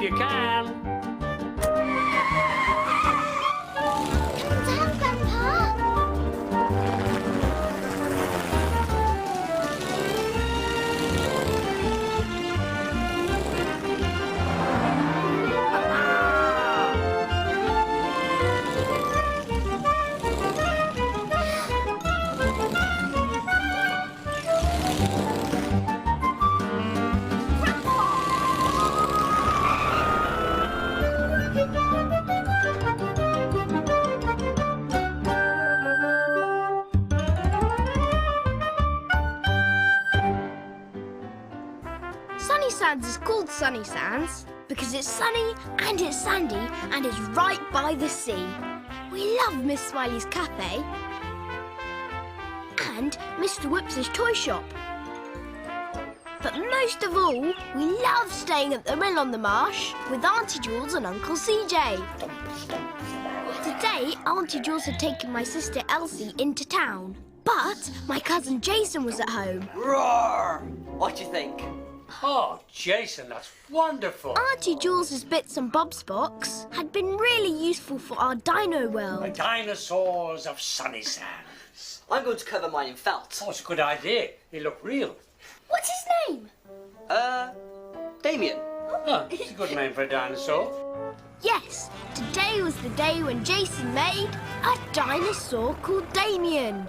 if you can. Down, Grandpa. Sunny Sands is called Sunny Sands because it's sunny and it's sandy and it's right by the sea. We love Miss Smiley's cafe and Mr. Whips's toy shop. But most of all, we love staying at the Mill on the Marsh with Auntie Jules and Uncle CJ. Today, Auntie Jules had taken my sister Elsie into town, but my cousin Jason was at home. Roar! What do you think? Oh, Jason, that's wonderful. Auntie Jules's Bits and Bobs box had been really useful for our dino world. The dinosaurs of Sunny Sands. I'm going to cover mine in felt. Oh, it's a good idea. They look real. What's his name? Damian. Oh, it's a good name for a dinosaur. Yes, today was the day when Jason made a dinosaur called Damian.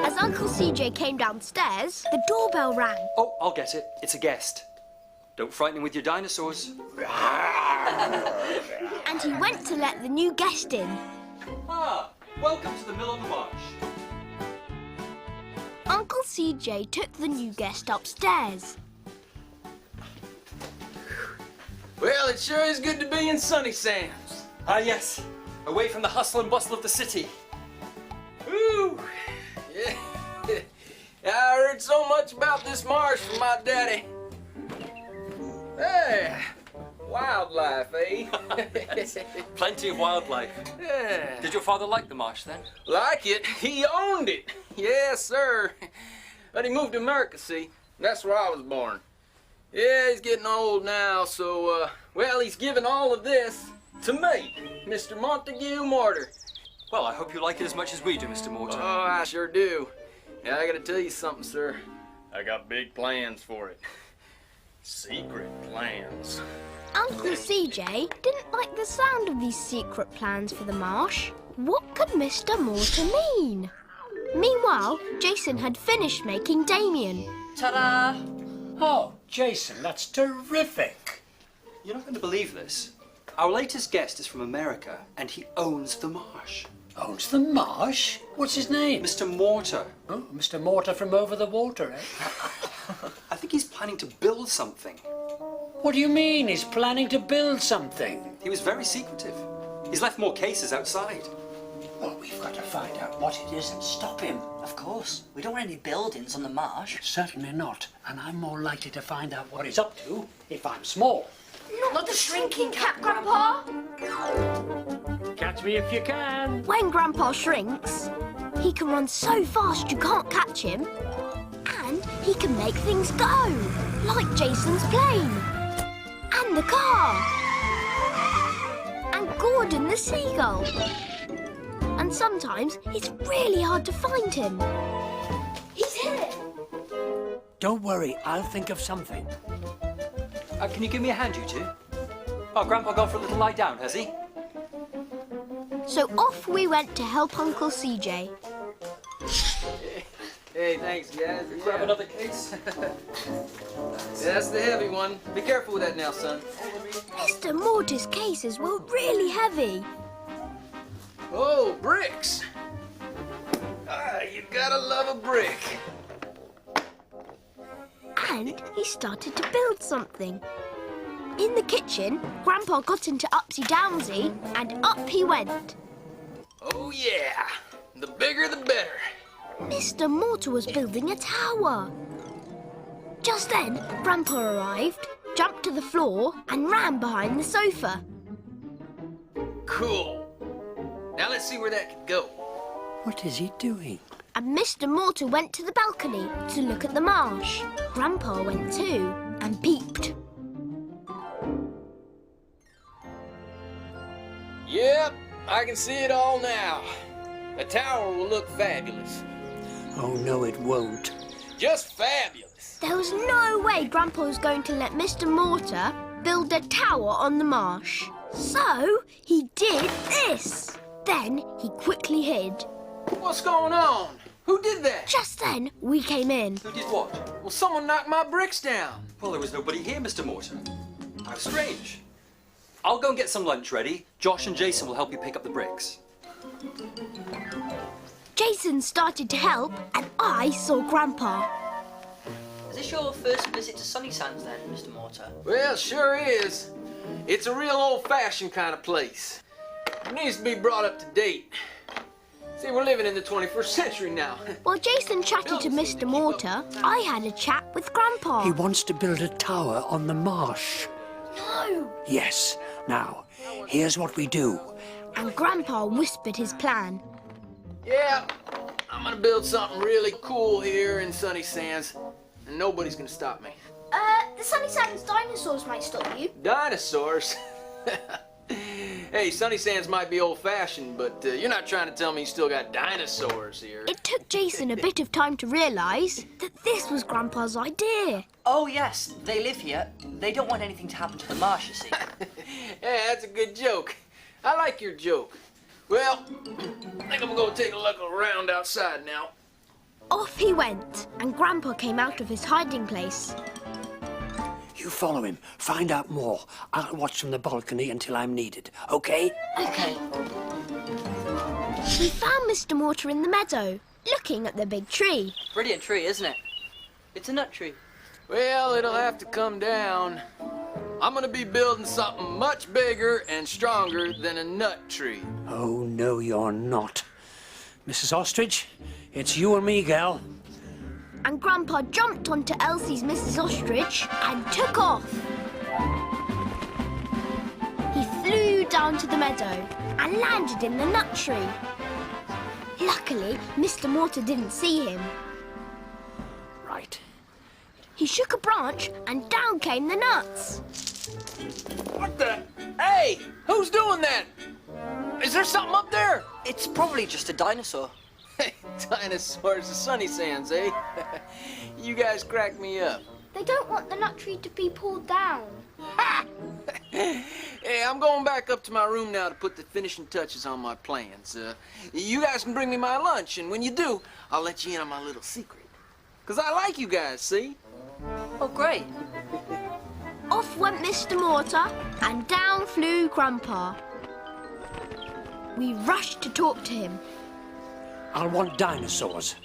As Uncle CJ came downstairs, the doorbell rang. Oh, I'll get it. It's a guest. Don't frighten him with your dinosaurs. And he went to let the new guest in. Ah, welcome to the Mill on the Marsh. Uncle CJ took the new guest upstairs. Well, it sure is good to be in Sunny Sands. Ah, yes. Away from the hustle and bustle of the city. Woo! Yeah. I heard so much about this marsh from my daddy. Hey, wildlife, eh? Plenty of wildlife. Yeah. Did your father like the marsh then? Like it? He owned it. Yes, sir. But he moved to America, see? That's where I was born. Yeah, he's getting old now, so, well, he's giving all of this to me, Mr. Montague Mortar. Well, I hope you like it as much as we do, Mr. Morton. Oh, I sure do. Yeah, I gotta tell you something, sir. I got big plans for it. Secret plans. Uncle CJ didn't like the sound of these secret plans for the marsh. What could Mr. Mortar mean? Meanwhile, Jason had finished making Damian. Ta-da! Oh, Jason, that's terrific. You're not going to believe this. Our latest guest is from America, and he owns the marsh. Owns the marsh? What's his name? Mr. Mortar. Oh, Mr. Mortar from over the water, eh? I think he's planning to build something. What do you mean he's planning to build something? He was very secretive. He's left more cases outside. Well, we've got to find out what it is and stop him. Of course. We don't want any buildings on the marsh. Certainly not. And I'm more likely to find out what he's up to if I'm small. Not the shrinking cap, Grandpa! Catch me if you can. When Grandpa shrinks, he can run so fast you can't catch him. And he can make things go, like Jason's plane. And the car. And Gordon the seagull. And sometimes it's really hard to find him. He's here. Don't worry, I'll think of something. Can you give me a hand, you two? Oh, Grandpa gone for a little lie down, has he? So off we went to help Uncle CJ. Hey, thanks, guys. Grab Yeah. another case. That's the heavy one. Be careful with that now, son. Mr. Mortar's cases were really heavy. Oh, bricks. Ah, you gotta love a brick. And he started to build something. In the kitchen, Grandpa got into Upsy Downsy, and up he went. Oh, yeah. The bigger, the better. Mr. Mortar was building a tower. Just then, Grandpa arrived, jumped to the floor, and ran behind the sofa. Cool. Now let's see where that could go. What is he doing? And Mr. Mortar went to the balcony to look at the marsh. Grandpa went too and peeped. I can see it all now. The tower will look fabulous. Oh, no, it won't. Just fabulous. There was no way Grandpa was going to let Mr. Mortar build a tower on the marsh. So he did this. Then he quickly hid. What's going on? Who did that? Just then, we came in. Who did what? Well, someone knocked my bricks down. Well, there was nobody here, Mr. Morton. How strange. I'll go and get some lunch ready. Josh and Jason will help you pick up the bricks. Jason started to help, and I saw Grandpa. Is this your first visit to Sunny Sands then, Mr. Mortar? Well, sure is. It's a real old-fashioned kind of place. It needs to be brought up to date. See, we're living in the 21st century now. While Jason chatted to Mr. Mortar, I had a chat with Grandpa. He wants to build a tower on the marsh. No! Yes. Now, here's what we do. And Grandpa whispered his plan. Yeah, I'm gonna build something really cool here in Sunny Sands, and nobody's gonna stop me. The Sunny Sands dinosaurs might stop you. Dinosaurs? Hey, Sunny Sands might be old-fashioned, but you're not trying to tell me you still got dinosaurs here. It took Jason a bit of time to realise that this was Grandpa's idea. Oh, yes, they live here. They don't want anything to happen to the marsh, you see. Yeah, that's a good joke. I like your joke. Well, I think I'm gonna go take a look around outside now. Off he went, and Grandpa came out of his hiding place. You follow him. Find out more. I'll watch from the balcony until I'm needed. Okay? Okay. We found Mr. Mortar in the meadow, looking at the big tree. Brilliant tree, isn't it? It's a nut tree. Well, it'll have to come down. I'm gonna be building something much bigger and stronger than a nut tree. Oh, no, you're not. Mrs. Ostrich, it's you and me, gal. And Grandpa jumped onto Elsie's Mrs. Ostrich and took off. He flew down to the meadow and landed in the nut tree. Luckily, Mr. Mortar didn't see him. Right. He shook a branch and down came the nuts. What the? Hey, who's doing that? Is there something up there? It's probably just a dinosaur. Hey, dinosaurs of Sunny Sands, eh? You guys crack me up. They don't want the nut tree to be pulled down. Ha! Hey, I'm going back up to my room now to put the finishing touches on my plans. You guys can bring me my lunch, and when you do, I'll let you in on my little secret. 'Cause I like you guys, see? Oh, great. Off went Mr. Mortar and down flew Grandpa. We rushed to talk to him. I'll want dinosaurs.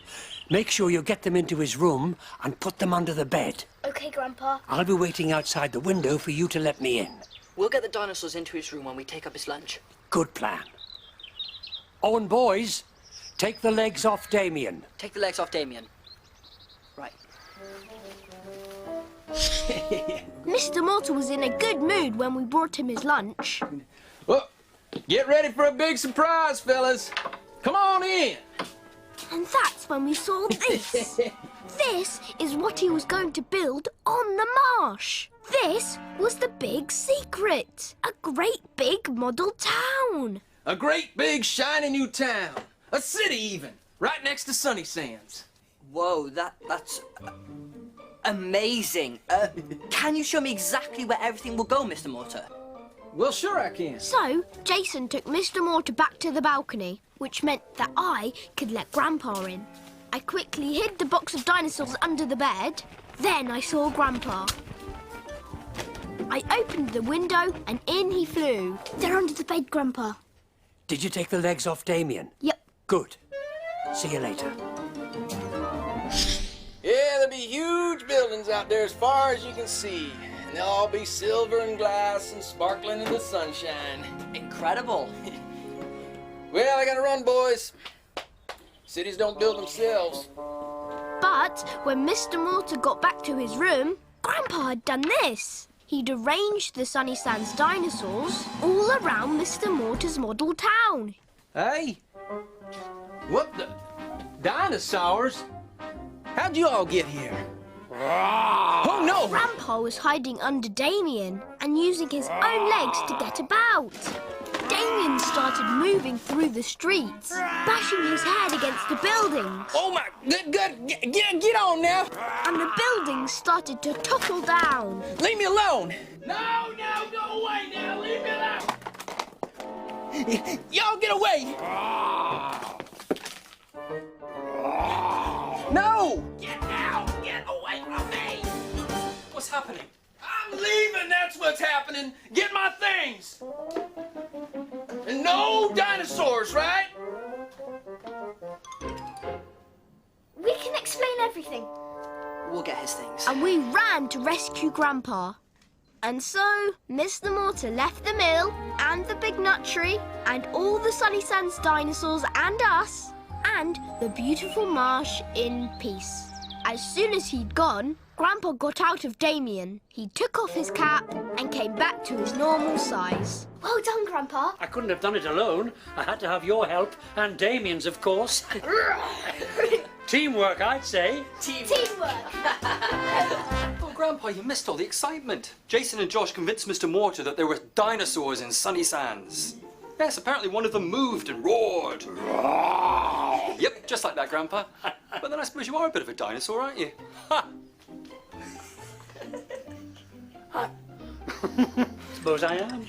Make sure you get them into his room and put them under the bed. Okay, Grandpa. I'll be waiting outside the window for you to let me in. We'll get the dinosaurs into his room when we take up his lunch. Good plan. Oh, and boys, take the legs off Damian. Take the legs off Damian. Right. Mr. Mortar was in a good mood when we brought him his lunch. Well, get ready for a big surprise, fellas. Come on in. And that's when we saw this. This is what he was going to build on the marsh. This was the big secret. A great big model town. A great big shiny new town. A city even. Right next to Sunny Sands. Whoa, that's amazing. Can you show me exactly where everything will go, Mr. Mortar? Well, sure I can. So, Jason took Mr. Mortar back to the balcony, which meant that I could let Grandpa in. I quickly hid the box of dinosaurs under the bed. Then I saw Grandpa. I opened the window and in he flew. They're under the bed, Grandpa. Did you take the legs off Damian? Yep. Good. See you later. Yeah, there'll be huge buildings out there as far as you can see. And they'll all be silver and glass and sparkling in the sunshine. Incredible. Well, I gotta run, boys. Cities don't build themselves. But when Mr. Mortar got back to his room, Grandpa had done this. He'd arranged the Sunny Sands dinosaurs all around Mr. Mortar's model town. Hey? What the? Dinosaurs? How'd you all get here? Oh, no! Grandpa was hiding under Damian and using his own legs to get about. Damian started moving through the streets, bashing his head against the buildings. Oh my, good. Get on now. And the buildings started to topple down. Leave me alone. No, go away now. Leave me alone. Y'all get away. No. Get out. Get away from me. What's happening? I'm leaving, that's what's happening. Get my things. And no dinosaurs, right? We can explain everything. We'll get his things. And we ran to rescue Grandpa. And so, Mr. Mortar left the mill and the big nut tree and all the Sunny Sands dinosaurs and us and the beautiful marsh in peace. As soon as he'd gone, Grandpa got out of Damian. He took off his cap and came back to his normal size. Well done, Grandpa. I couldn't have done it alone. I had to have your help, and Damian's, of course. Teamwork, I'd say. Teamwork. Oh, Grandpa, you missed all the excitement. Jason and Josh convinced Mr. Mortar that there were dinosaurs in Sunny Sands. Yes, apparently one of them moved and roared. Yep, just like that, Grandpa. But then I suppose you are a bit of a dinosaur, aren't you? Ha! Suppose I am.